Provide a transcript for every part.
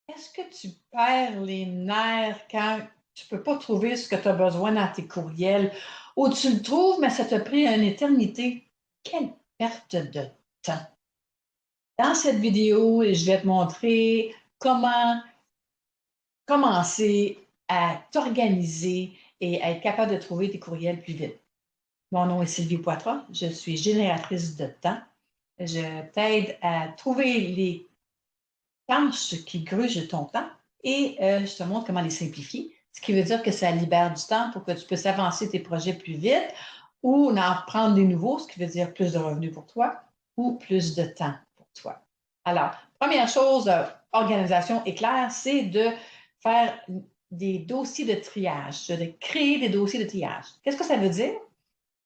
Est-ce que tu perds les nerfs quand tu ne peux pas trouver ce que tu as besoin dans tes courriels ou tu le trouves, mais ça t'a pris une éternité? Quelle perte de temps! Dans cette vidéo, je vais te montrer comment commencer à t'organiser et à être capable de trouver tes courriels plus vite. Mon nom est Sylvie Poitras, je suis génératrice de temps. Je t'aide à trouver les tâches qui grugent ton temps et je te montre comment les simplifier, ce qui veut dire que ça libère du temps pour que tu puisses avancer tes projets plus vite ou en prendre des nouveaux, ce qui veut dire plus de revenus pour toi ou plus de temps pour toi. Alors, première chose, organisation éclair, c'est de faire des dossiers de triage, de créer des dossiers de triage. Qu'est-ce que ça veut dire?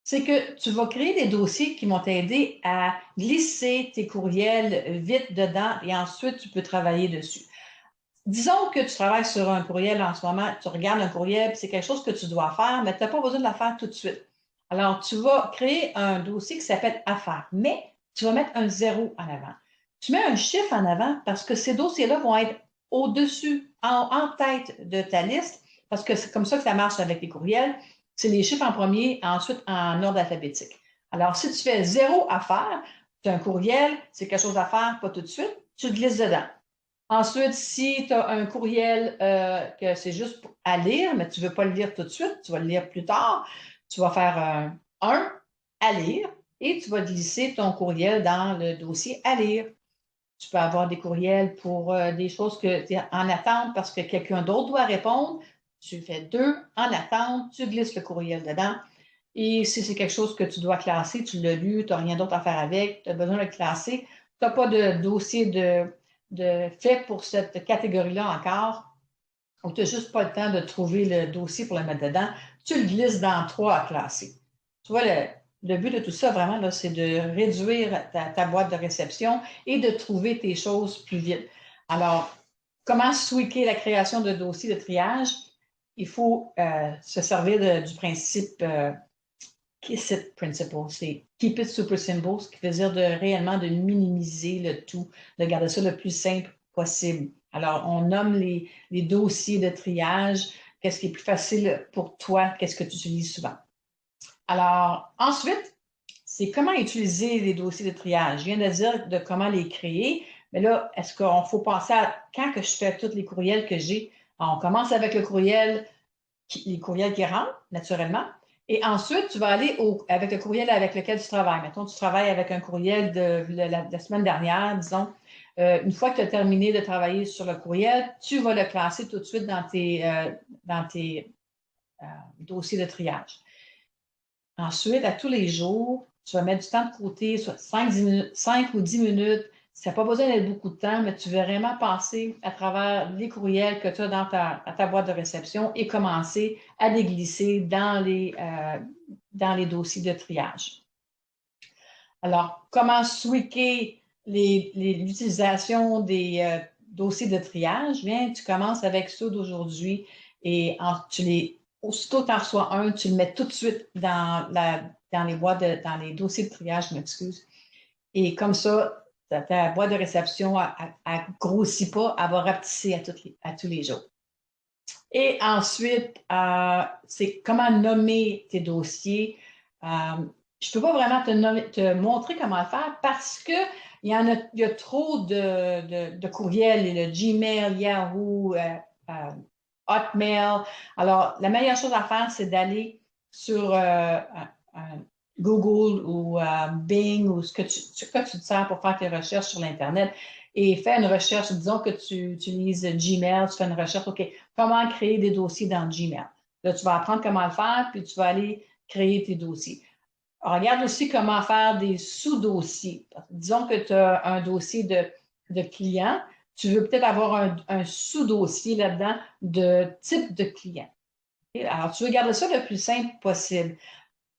C'est que tu vas créer des dossiers qui vont t'aider à glisser tes courriels vite dedans et ensuite tu peux travailler dessus. Disons que tu travailles sur un courriel en ce moment, tu regardes un courriel, c'est quelque chose que tu dois faire, mais tu n'as pas besoin de la faire tout de suite. Alors, tu vas créer un dossier qui s'appelle Affaires, mais tu vas mettre un zéro en avant. Tu mets un chiffre en avant parce que ces dossiers-là vont être au-dessus, en tête de ta liste, parce que c'est comme ça que ça marche avec les courriels. C'est les chiffres en premier, ensuite en ordre alphabétique. Alors, si tu fais zéro à faire, tu as un courriel, c'est quelque chose à faire, pas tout de suite, tu le glisses dedans. Ensuite, si tu as un courriel que c'est juste à lire, mais tu ne veux pas le lire tout de suite, tu vas le lire plus tard, tu vas faire un à lire et tu vas glisser ton courriel dans le dossier à lire. Tu peux avoir des courriels pour des choses que tu es en attente parce que quelqu'un d'autre doit répondre. Tu fais deux en attente, tu glisses le courriel dedans. Et si c'est quelque chose que tu dois classer, tu l'as lu, tu n'as rien d'autre à faire avec, tu as besoin de le classer, tu n'as pas de dossier de fait pour cette catégorie-là encore, ou tu n'as juste pas le temps de trouver le dossier pour le mettre dedans, tu le glisses dans trois à classer. Tu vois, le but de tout ça, vraiment, là, c'est de réduire ta boîte de réception et de trouver tes choses plus vite. Alors, comment tweaker la création de dossiers de triage? Il faut se servir du principe KISS Principle, c'est Keep It Super Simple, ce qui veut dire de réellement de minimiser le tout, de garder ça le plus simple possible. Alors, on nomme les dossiers de triage, qu'est-ce qui est plus facile pour toi, qu'est-ce que tu utilises souvent. Alors, ensuite, c'est comment utiliser les dossiers de triage. Je viens de dire de comment les créer, mais là, est-ce qu'il faut penser à quand que je fais tous les courriels que j'ai? On commence avec le courriel les courriels qui rentrent, naturellement. Et ensuite, tu vas aller avec le courriel avec lequel tu travailles. Mettons, tu travailles avec un courriel de la semaine dernière, disons. Une fois que tu as terminé de travailler sur le courriel, tu vas le classer tout de suite dans tes dossiers de triage. Ensuite, à tous les jours, tu vas mettre du temps de côté, soit 5 ou 10 minutes. Ça n'a pas besoin d'être beaucoup de temps, mais tu veux vraiment passer à travers les courriels que tu as dans ta boîte de réception et commencer à les glisser dans les dossiers de triage. Alors, comment tweaker l'utilisation des dossiers de triage? Bien, tu commences avec ceux d'aujourd'hui et aussitôt que tu en reçois un, tu le mets tout de suite dans les dans les dossiers de triage, je m'excuse. Et comme ça, ta boîte de réception, elle grossit pas, elle va rapetisser à tous les jours. Et ensuite, c'est comment nommer tes dossiers. Euh, je ne peux pas vraiment te montrer comment le faire parce que il y a trop de courriels, et le Gmail, Yahoo, Hotmail. Alors, la meilleure chose à faire, c'est d'aller sur Google ou Bing ou ce que tu te sers pour faire tes recherches sur l'Internet et fais une recherche. Disons que tu utilises Gmail, tu fais une recherche, OK, comment créer des dossiers dans Gmail. Là, tu vas apprendre comment le faire, puis tu vas aller créer tes dossiers. Regarde aussi comment faire des sous-dossiers. Disons que tu as un dossier de client, tu veux peut-être avoir un sous-dossier là-dedans de type de client. Alors, tu veux garder ça le plus simple possible.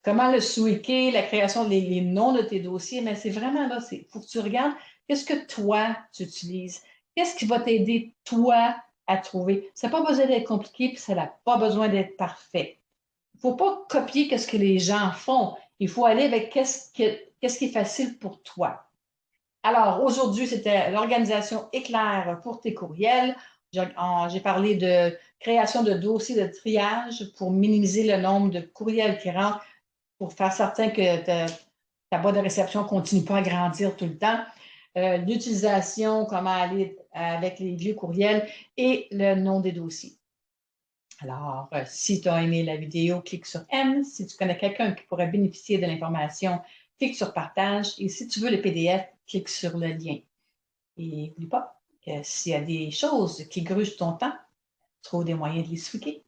Comment le tweaker, la création des noms de tes dossiers, mais c'est vraiment là, il faut que tu regardes qu'est-ce que toi, tu utilises. Qu'est-ce qui va t'aider, toi, à trouver. Ça n'a pas besoin d'être compliqué, puis ça n'a pas besoin d'être parfait. Il ne faut pas copier ce que les gens font. Il faut aller avec qu'est-ce qui est facile pour toi. Alors, aujourd'hui, c'était l'organisation éclair pour tes courriels. J'ai parlé de création de dossiers de triage pour minimiser le nombre de courriels qui rentrent, pour faire certain que ta boîte de réception ne continue pas à grandir tout le temps. L'utilisation, comment aller avec les vieux courriels et le nom des dossiers. Alors, si tu as aimé la vidéo, clique sur M. Si tu connais quelqu'un qui pourrait bénéficier de l'information, clique sur Partage. Et si tu veux le PDF, clique sur le lien. Et n'oublie pas que s'il y a des choses qui grugent ton temps, trouve des moyens de les expliquer.